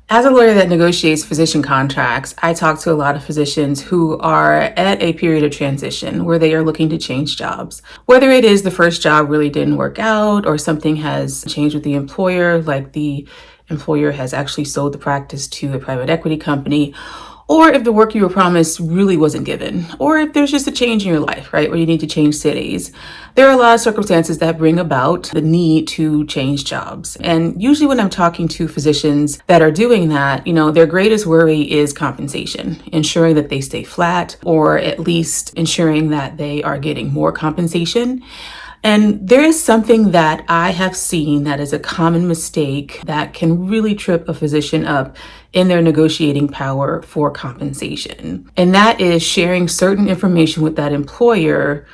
As a lawyer that negotiates physician contracts, I talk to a lot of physicians who are at a period of transition where they are looking to change jobs. Whether it is the first job really didn't work out or something has changed with the employer, like the employer has actually sold the practice to a private equity company, or if the work you were promised really wasn't given, or if there's just a change in your life, right, where you need to change cities. There are a lot of circumstances that bring about the need to change jobs. And usually when I'm talking to physicians that are doing that, their greatest worry is compensation, ensuring that they stay flat, or at least ensuring that they are getting more compensation. And there is something that I have seen that is a common mistake that can really trip a physician up in their negotiating power for compensation. And that is sharing certain information with that employer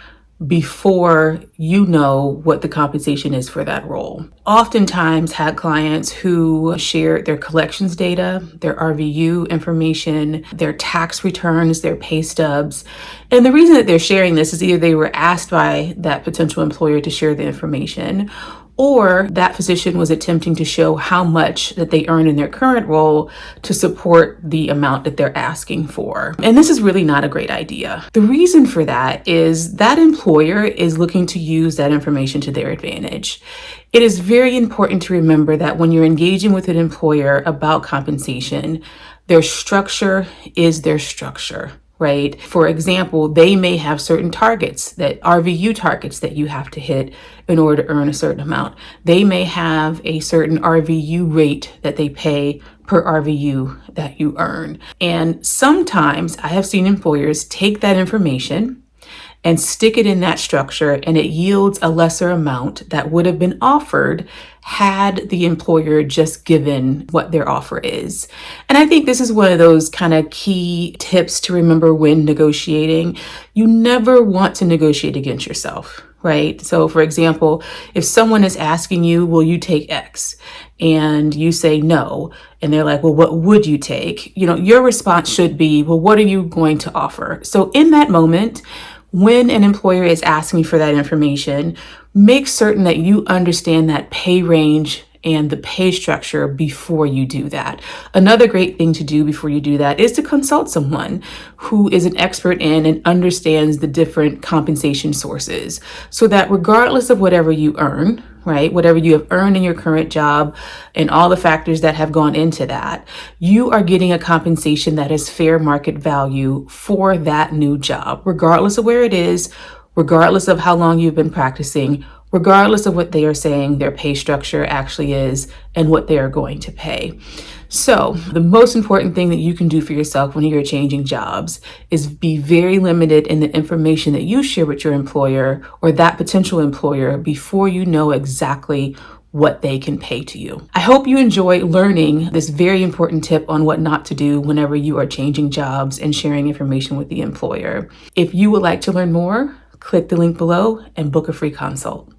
before you know what the compensation is for that role. Oftentimes had clients who shared their collections data, their RVU information, their tax returns, their pay stubs. And the reason that they're sharing this is either they were asked by that potential employer to share the information, or that physician was attempting to show how much that they earn in their current role to support the amount that they're asking for. And this is really not a great idea. The reason for that is that employer is looking to use that information to their advantage. It is very important to remember that when you're engaging with an employer about compensation, their structure is their structure. Right? For example, they may have certain targets, that RVU targets that you have to hit in order to earn a certain amount. They may have a certain RVU rate that they pay per RVU that you earn. And sometimes I have seen employers take that information and stick it in that structure, and it yields a lesser amount that would have been offered had the employer just given what their offer is. And I think this is one of those kind of key tips to remember when negotiating. You never want to negotiate against yourself, right? So for example, if someone is asking you, will you take X? And you say no, and they're like, well, what would you take? Your response should be, well, what are you going to offer? So in that moment, when an employer is asking for that information, make certain that you understand that pay range and the pay structure before you do that. Another great thing to do before you do that is to consult someone who is an expert in and understands the different compensation sources, so that regardless of whatever you earn, right, whatever you have earned in your current job and all the factors that have gone into that, you are getting a compensation that is fair market value for that new job, regardless of where it is, regardless of how long you've been practicing, regardless of what they are saying their pay structure actually is and what they are going to pay. So the most important thing that you can do for yourself when you're changing jobs is be very limited in the information that you share with your employer or that potential employer before you know exactly what they can pay to you. I hope you enjoy learning this very important tip on what not to do whenever you are changing jobs and sharing information with the employer. If you would like to learn more, click the link below and book a free consult.